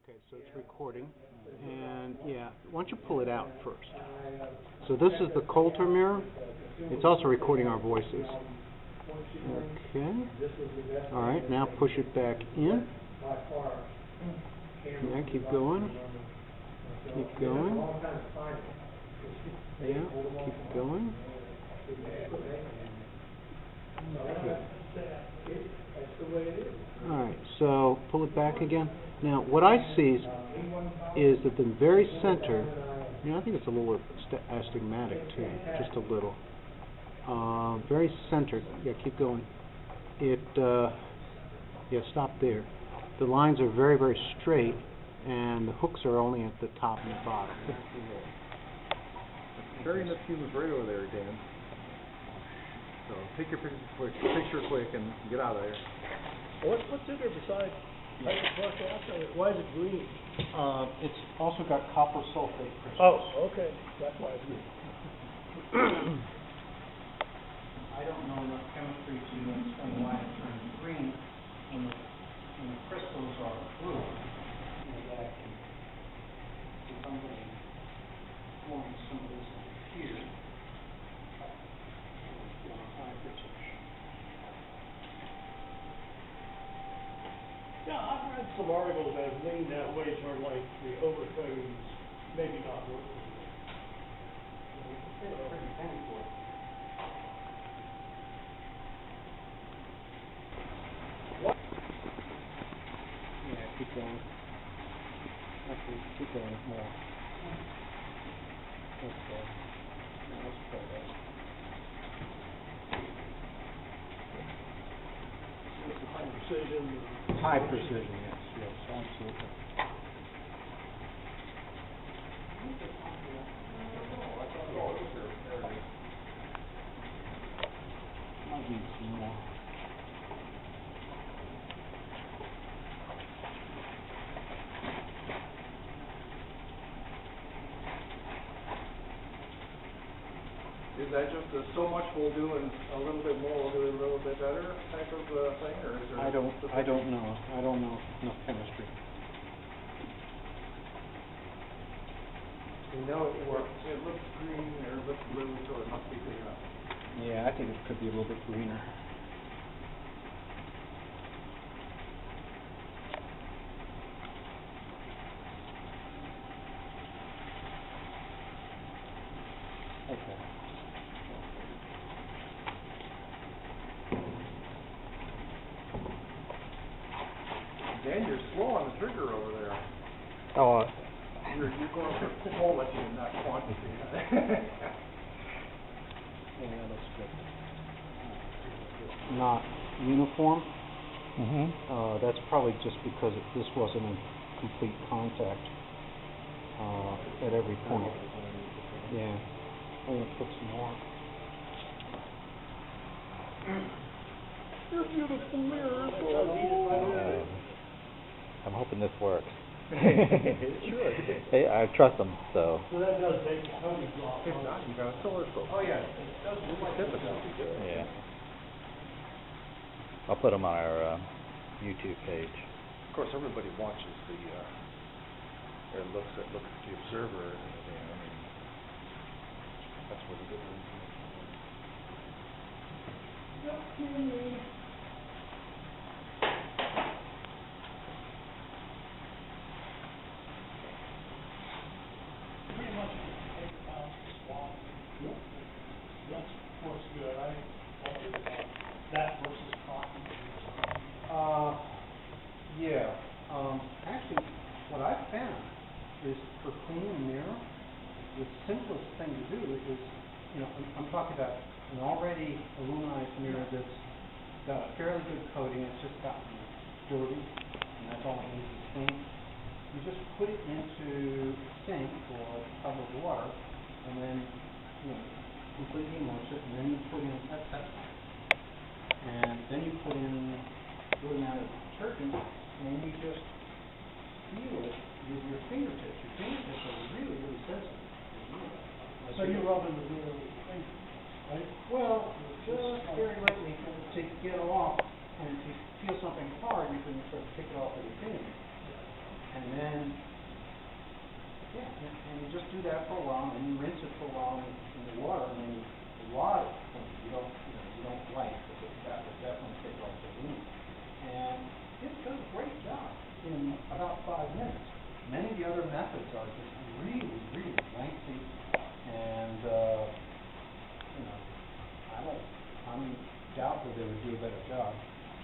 Okay, so it's recording, and yeah, why don't you pull it out first? So this is the Coulter mirror. It's also recording our voices. Okay. All right, now push it back in. Yeah, keep going. Keep going. Yeah, keep going. Okay. All right, so pull it back again. Now, what I see is that the very center, I think it's a little astigmatic too, just a little. Very center, yeah, keep going. Yeah, stop there. The lines are very, very straight, and the hooks are only at the top and the bottom. Burying the fumes right over there, Dan. So take your picture quick and get out of there. What's in there besides hydrochloric acid? Why is it green? It's also got copper sulfate crystals. Oh, okay. That's why it's green. I don't know enough chemistry to explain why it turns green when the crystals are blue. That can be somebody forming some of this here. Yeah, I've read some articles that have leaned that way toward like the overcoatings maybe not working. It's a pretty penny for it. What? Yeah, keep going. Actually, keep going more. Okay. Now let's try that. Precision. High precision, yes, absolutely. Might need some more. Is that just so much we'll do and a little bit more we'll do a little bit better type of thing, or is there? I don't know. I don't know enough chemistry. We know it works. It looks green or it looks blue, so it must be good enough. Yeah, I think it could be a little bit greener. Okay. Dan, you're slow on the trigger over there. Oh. You're going for quality and not quantity. Yeah, that looks good. Not uniform. That's probably just because this wasn't in complete contact at every point. Yeah. I'm going to put some more. Your beautiful mirrors. I'm hoping this works. It should. Hey, I trust them, so. So that does take the coatings off. If not, you got a oscilloscope. Oh yeah, it does look like typical. Yeah. I'll put them on our YouTube page. Of course, everybody watches or looks at the observer, and I mean, that's where the good ones are. Pretty much take the pounds to swap. That works good. I wondered about that versus cotton. Yeah. Actually, what I've found is for cleaning a mirror, the simplest thing to do is, I'm talking about an already aluminized mirror that's got a fairly good coating. It's just gotten dirty, and that's all it needs to clean. You just put it into a sink or a tub of water, and then, completely immerse it, and then you put in and then you put in a good amount of detergent, and you just feel it with your fingertips. Your fingertips are really, really sensitive. So you're rubbing the mirror with your fingers, right? Well, just very lightly to get off, and if you feel something hard, you can sort of pick it off with your finger. and then, and you just do that for a while, and you rinse it for a while in the water, and then a lot of things you don't like, because that will definitely take off the lumen. And it does a great job in about 5 minutes. Many of the other methods are just really, really lengthy, and, I doubt that they would do a better job.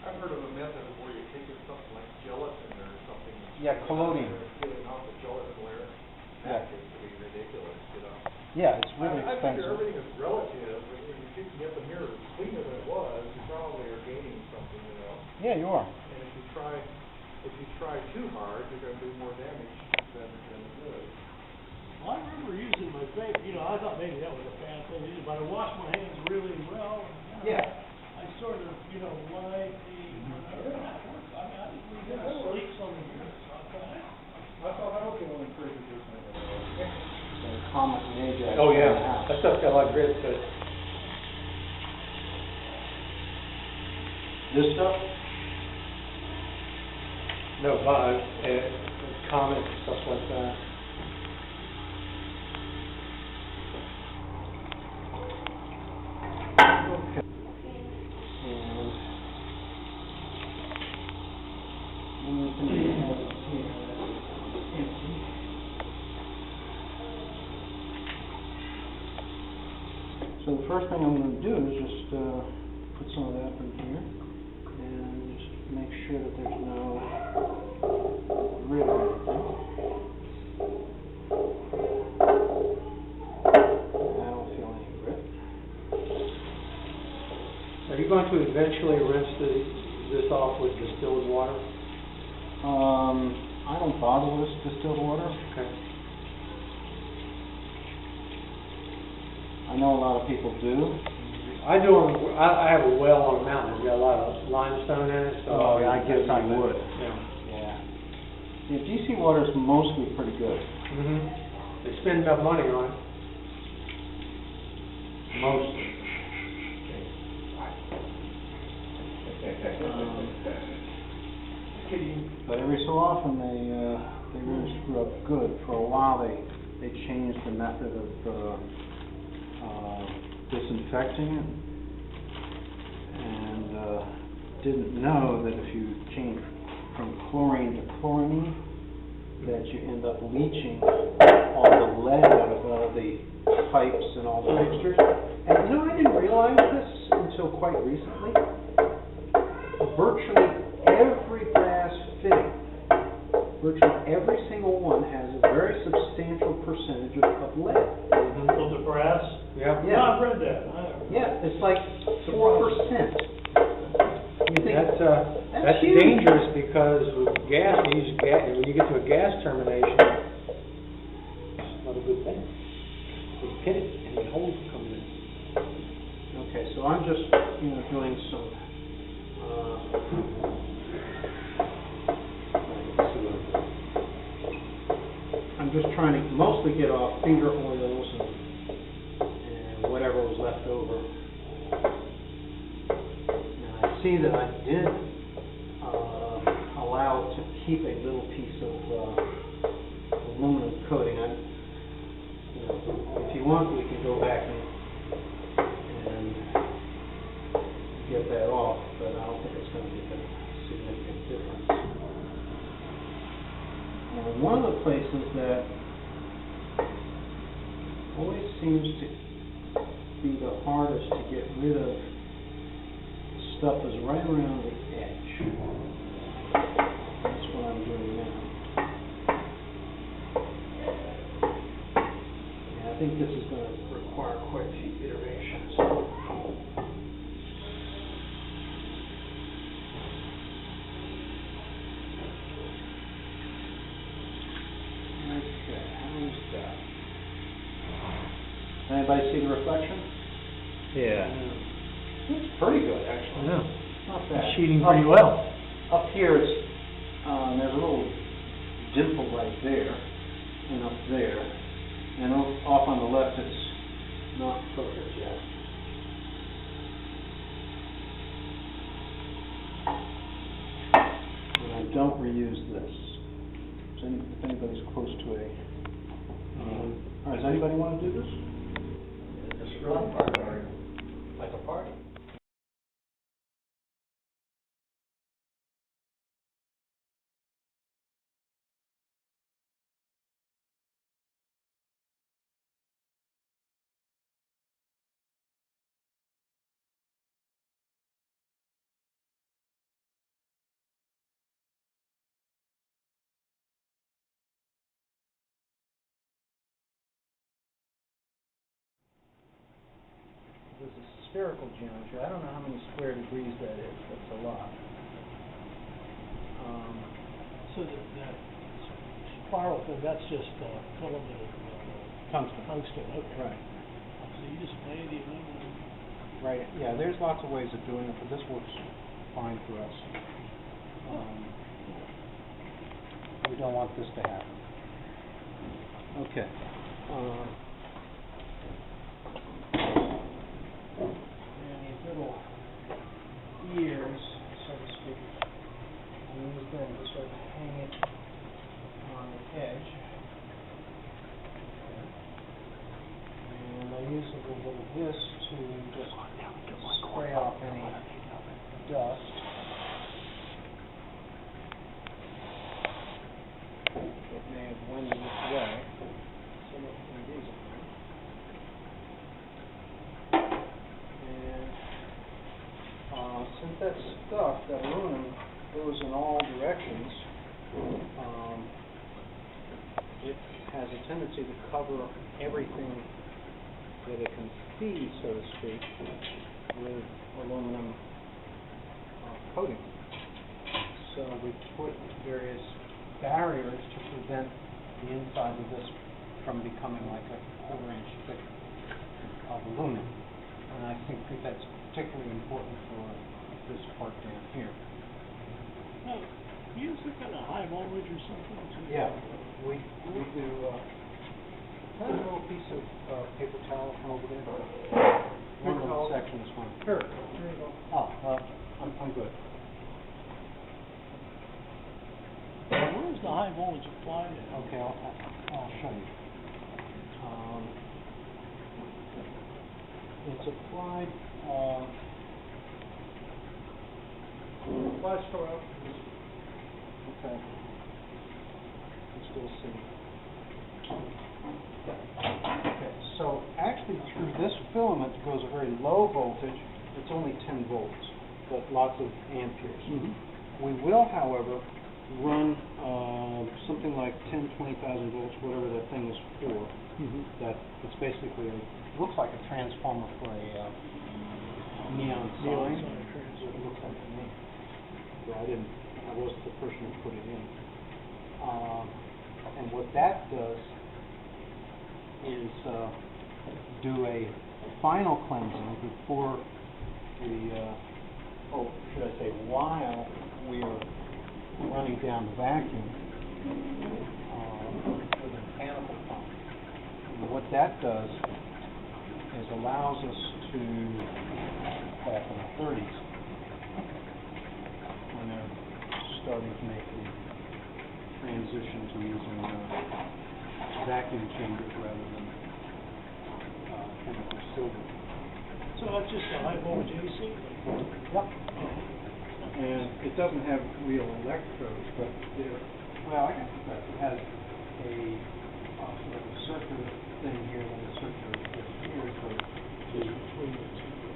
I've heard of a method where you take something like gelatin or something. Yeah, collodion. Peeling off the gelatin layer. Yeah. That gets to be ridiculous, you know. Yeah, it's really I expensive. figure everything is relative. If you can get the mirror as clean as it was, you probably are gaining something, you know. Yeah, you are. And if you try too hard, you're going to do more damage than good. Well, I remember using my vape, I thought maybe that was a bad thing to use, but I washed my hands really well. Yeah. I sort of, wipe the, whatever, and that worked. I didn't really get leaks on the mirror, so I thought, I thought that was the only pretty good thing. Comet and Ajax. Oh, yeah, that stuff's got a lot of grit to it. This stuff? No, Comet, stuff like that. Okay. And we can have it here, empty. So the first thing I'm going to do is just put some of that in here and just make sure that there's no grit or anything. I don't feel any grit. Are you going to eventually rinse this off with distilled water? I don't bother with distilled water. Okay. I know a lot of people do. I do. I have a well on a mountain. It's got a lot of limestone in it. So Oh, yeah, I guess I would. Yeah. Yeah. Yeah, DC water is mostly pretty good. They spend enough money on it. Mostly. But every so often they really screw up good. For a while they changed the method of disinfecting it, and didn't know that if you change from chlorine to chloramine, that you end up leaching all the lead out of all the pipes and all the fixtures. And I didn't realize this until quite recently. Virtually every brass fitting, virtually every single one has a very substantial percentage of lead. of the brass. Yeah. Yeah, I've read that. Yeah, it's like 4%. You think That's huge. dangerous because with gas, when you get to a gas termination, it's not a good thing. You pit it and the holes come in. Okay, so I'm just, doing some, I'm just trying to mostly get off finger oils and whatever was left over. And I see that I did allow it to keep a little piece of aluminum coating. If you want, we can go back and get that off, but I don't think it's going to make a significant difference. And one of the places that always seems to be the hardest to get rid of stuff is right around the edge. That's what I'm doing now. And I think this is going to require quite a few iterations. Okay, how's that? Anybody see the reflection? Yeah. It's pretty good, actually. Yeah. Not bad. Sheeting pretty well. Up here, it's, there's a little dimple right there, and up there, and off on the left, it's not perfect yet. And I don't reuse this. So if anybody's close to a, all right, does anybody wanna do this? It's really fun, like a party. This is spherical geometry. I don't know how many square degrees that is. That's a lot. So that spiral thing, that's just filament of Tungsten. tungsten, okay. Right. So you just lay the aluminum. Right, yeah, there's lots of ways of doing it, but this works fine for us. We don't want this to happen. Okay. And these little ears, so to speak, I use them to sort of hang it on the edge. And I use a little bit of this to just spray off any dust. That may have wended its way. So let's bring these on. And since that stuff, that aluminum, goes in all directions, it has a tendency to cover everything that it can see, so to speak, with aluminum coating. So we put various barriers to prevent the inside of this from becoming like a quarter-inch thick of aluminum. And I think that that's particularly important for this part down here. Now, you use some kind of high voltage or something? Yeah, we do, can I have a little piece of paper towel from over there? One little section is fine. Here, here you go. Oh, I'm good. Where is the high voltage applied at? Okay, I'll show you. It's applied, Flash store up. okay. Let's still see. Okay, so actually through this filament goes a very low voltage. It's only 10 volts, but lots of amperes. We will, however, run something like 10,000-20,000 volts, whatever that thing is for. That it's basically looks like a transformer for a neon sign. It looks like to me. Yeah, I wasn't the person who put it in. And what that does is do a final cleansing before we, oh, should I say, while we are running down the vacuum with a mechanical pump. And what that does is allows us to, back in the 30s, when they're starting to make the transition to using vacuum chambers rather than chemical silver. So that's just a high voltage AC? Yep. And it doesn't have real electrodes, but there, well, I guess it does. It has a sort of a circular thing here and a circular thing here, so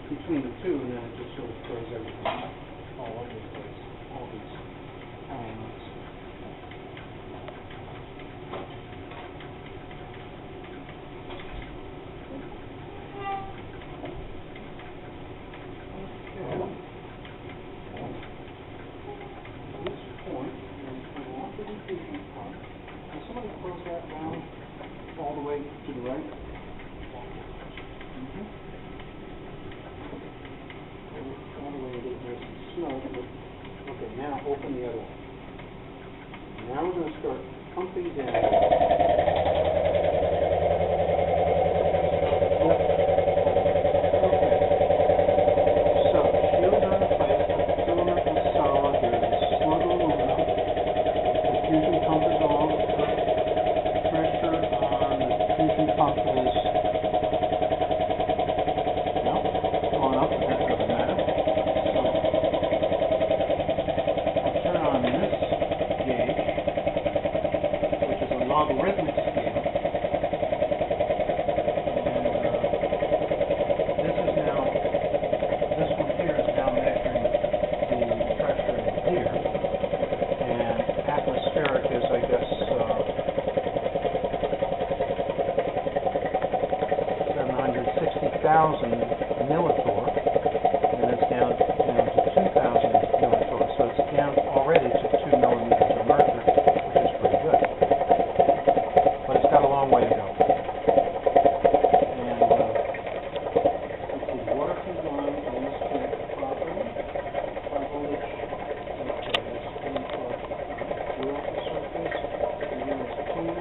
between the two, and then it just sort of throws everything all over the place, all these elements. All the way to the right. All the way to there's some snow. Okay, now open the other one. Now we're going to start pumping down. Yep. Okay. So, shields are in place. The filament is solid. There's a slug of aluminum. The fusion pump is on. logarithmic scale. And this one here is now measuring the pressure in here. And atmospheric is, I guess, 760,000 millitorr, and it's down to 2,000 millitorr, so it's down already to 2 millimeters of mercury, which is pretty good. But it's got a long way to go. And let's see, water feed line is connected properly. High voltage, okay, that's coming for fuel surface. And then it's clean,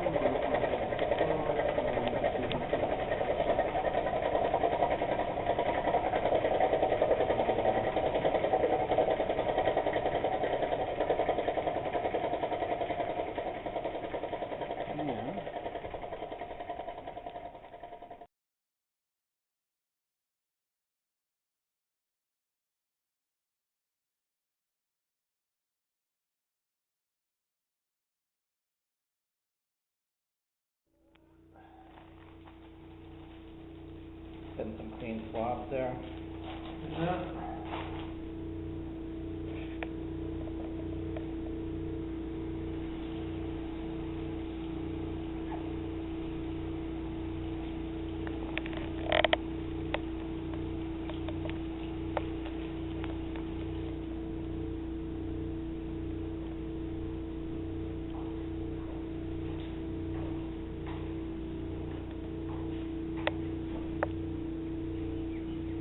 Getting some clean swabs there.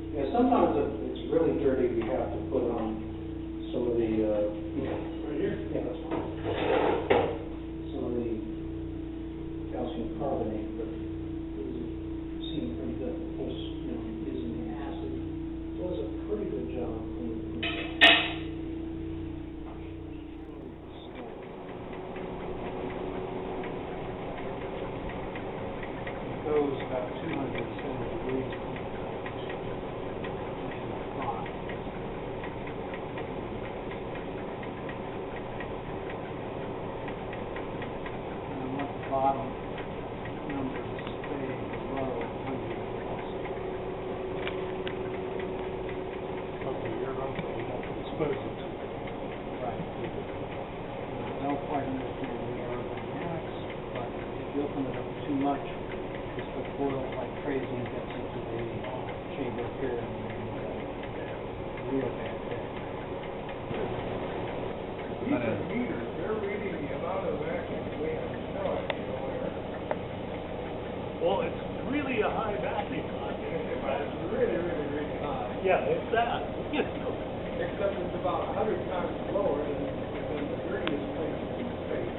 Yeah, sometimes it's really dirty, we have to put on some of the, Right here? yeah, that's fine. Some of the calcium carbonate, but it seemed pretty good. Of course, using the acid does a pretty good job cleaning it. It goes about 270 degrees. Bottom numbers stay below 100 also. Okay, you're right, so we have to dispose it. Right. I don't quite understand the aerodynamics, but if you open it up too much, it just boils like crazy and gets into the chamber here and real bad day. These are meters, they're reading the amount of vacuum we have to know it. Well, it's really a high vacuum content. It's really, really, really high. Yeah, it's that. Except it's about 100 times lower than the dirtiest places in space.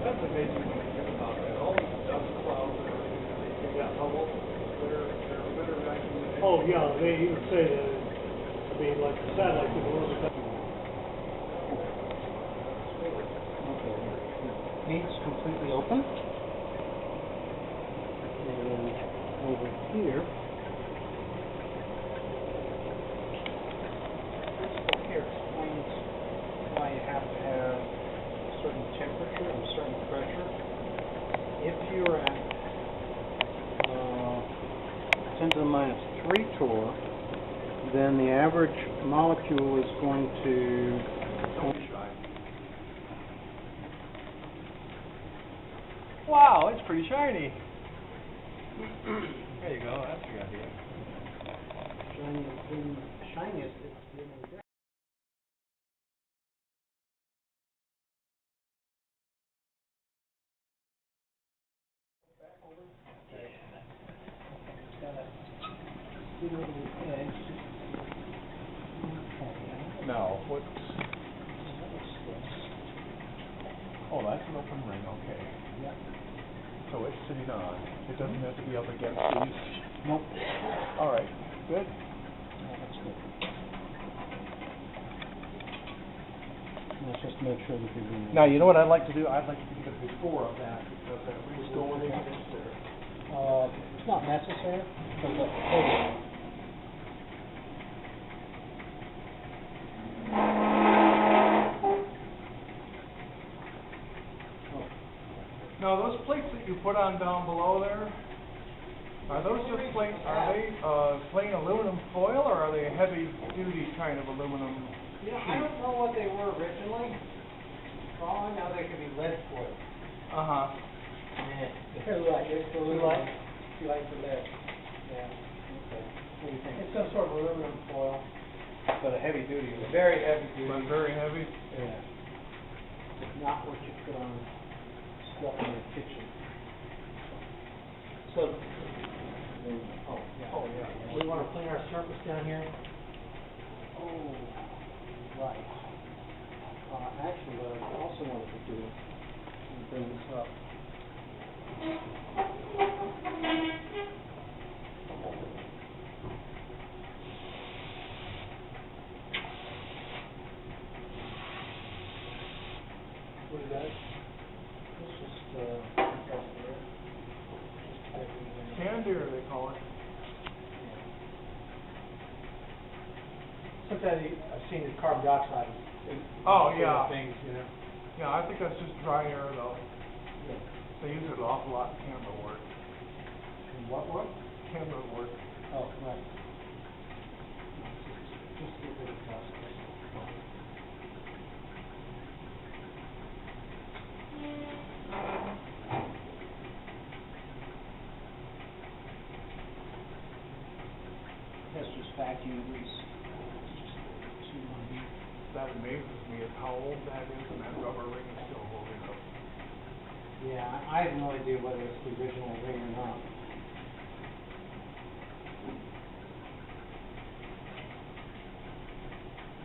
That's amazing when you think about that. All these dust clouds and everything that they take out bubble, they're better vacuum than. Oh, yeah, they even say that, I mean, like the satellite people look at that. Gate's completely open. And over here, this book here explains why you have to have a certain temperature and a certain pressure. If you're at 10 to the minus 3 torr, then the average molecule is going to Wow, it's pretty shiny. There you go, that's a good idea. shiniest it's been in decades. It's got a little edge. Okay. Now, what's, oh, that's an open ring, okay. Yep. So it's sitting on, it doesn't have to be up against these? Nope. All right, good. That's good. Let's just make sure that you're doing. Now, you know what I'd like to do? I'd like to get a before of that, because that ring's going in there. It's not necessary, because the photo. put on down below there, are those just plain, plain aluminum foil, or are they heavy duty kind of aluminum? You know, I don't know what they were originally. For all I know, they could be lead foil. Uh-huh. They're light, they're still light. Too light for lead. Yeah, okay. What do you think? It's some sort of aluminum foil, but a heavy duty. Very heavy duty. But very heavy? Yeah. It's not what you put on stuff in your kitchen. So, Oh, yeah. We wanna clean our surface down here? oh, right. Actually, what I also wanted to do, let me bring this up. What is that? It's just, Candier, they call it. Sometimes I've seen the carbon dioxide. Oh, yeah. Things, you know. Yeah, I think that's just dry air, though. They use it an awful lot in camera work. What? Camera work. Oh, right. Just get rid of dust. That's just vacuum grease. That amazes me is how old that is, and that rubber ring is still holding up. Yeah, I have no idea whether it's the original ring or not.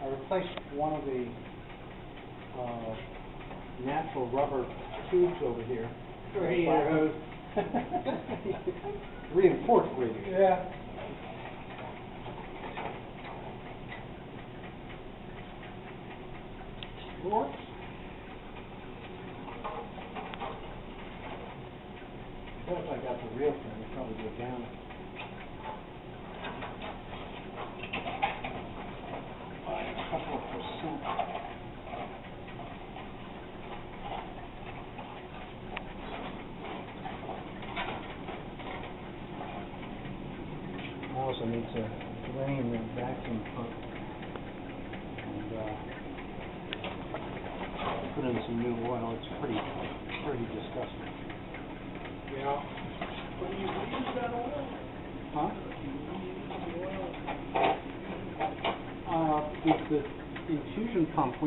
I replaced one of the natural rubber tubes over here. Radiator hose. Reinforced radiator. Yeah. Works. But if I got the real thing, I'd probably go down. By a couple of percent. I also need to drain the vacuum pump and put in some new oil. It's pretty disgusting. Yeah. What do you use that oil? Huh? The infusion pump, I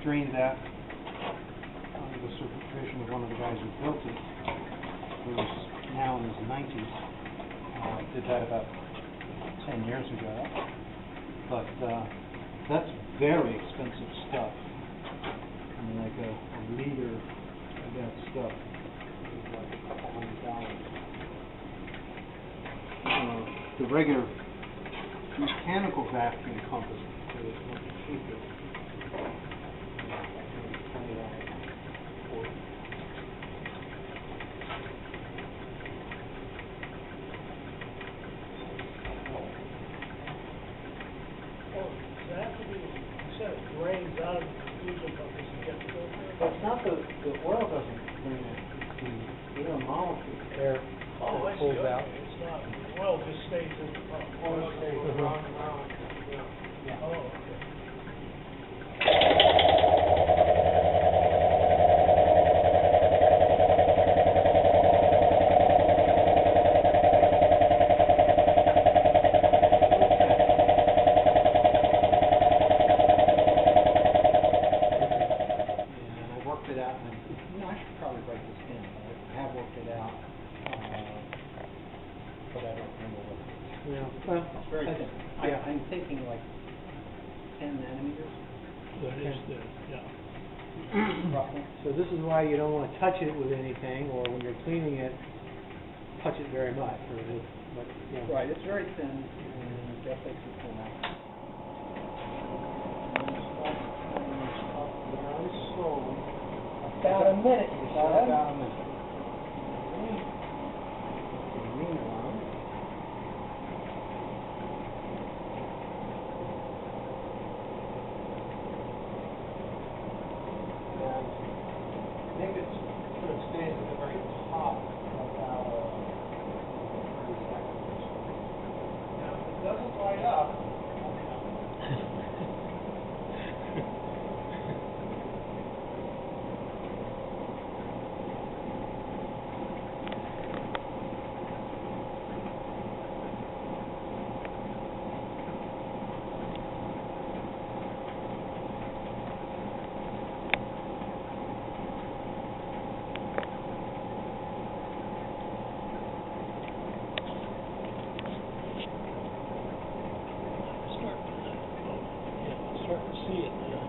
drained that under the supervision of one of the guys who built it, who's now in his 90s. Did that about 10 years ago. But that's very expensive stuff. I mean, like a liter of that stuff is like a couple $100. The regular mechanical vacuum pump is much cheaper. Drains out of the infusion pump as you get filter. But it's not the oil doesn't drain it, it's the air molecule. Air pulls out. It's not, oil just stays in the pump. Oil stays in the around pump. and around. Yeah. Oh, okay. I'm thinking like 10 nanometers. That is the, yeah. Roughly. So this is why you don't want to touch it with anything, or when you're cleaning it, touch it very much. Right, it's very thin, and that takes it thin out. Very slowly. About a minute, you said? About a minute. Lean it on. I think it's sort of stays at the doesn't light up. Starting to see it now.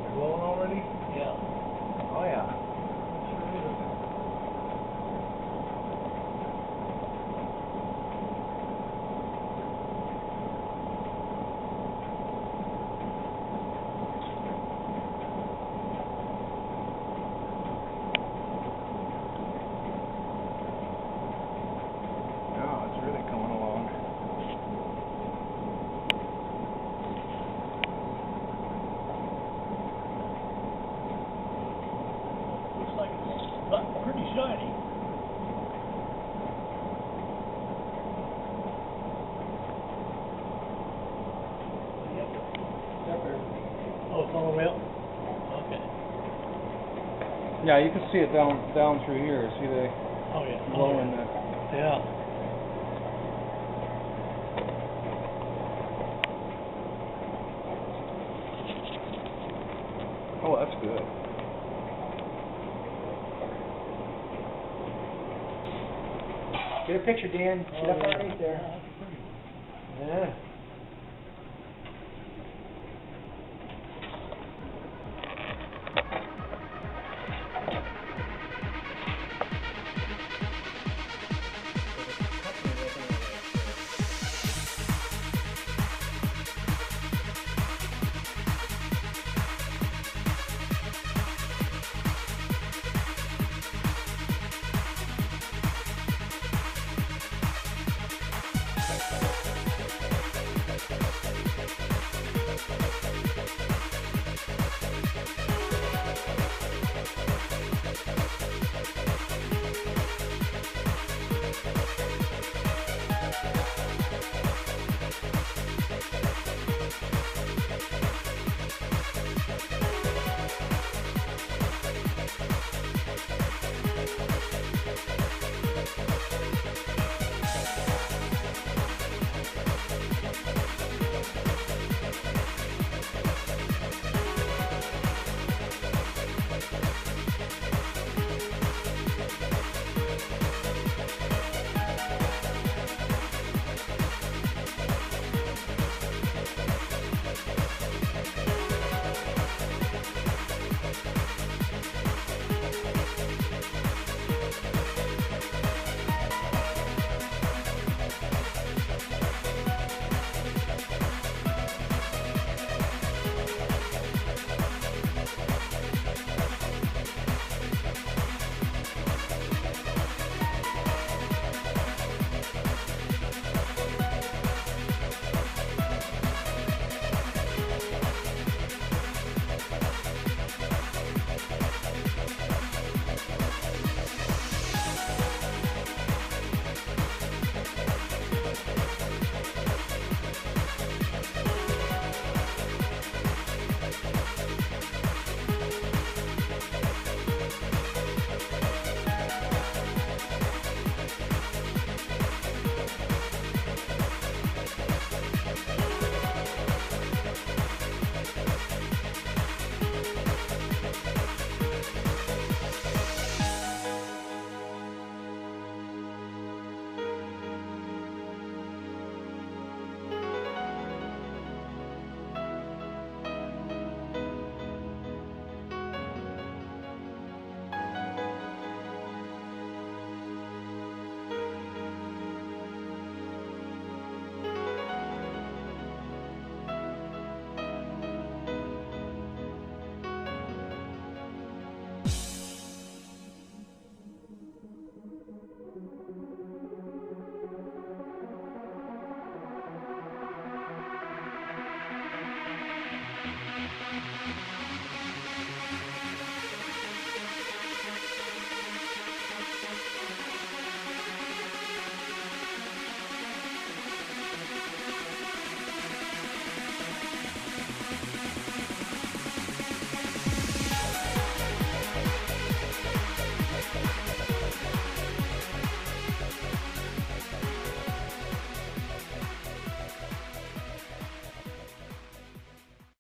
They're glowing already? Yeah. Oh, yeah. Yeah, it's really coming along. Looks like it's pretty shiny. Oh, it's all the way up? Okay. Yeah, you can see it down through here. See the Oh, yeah. glow in the. Yeah. Oh, that's good. Get a picture, Dan. Get up underneath there. Yeah, that's pretty. Yeah.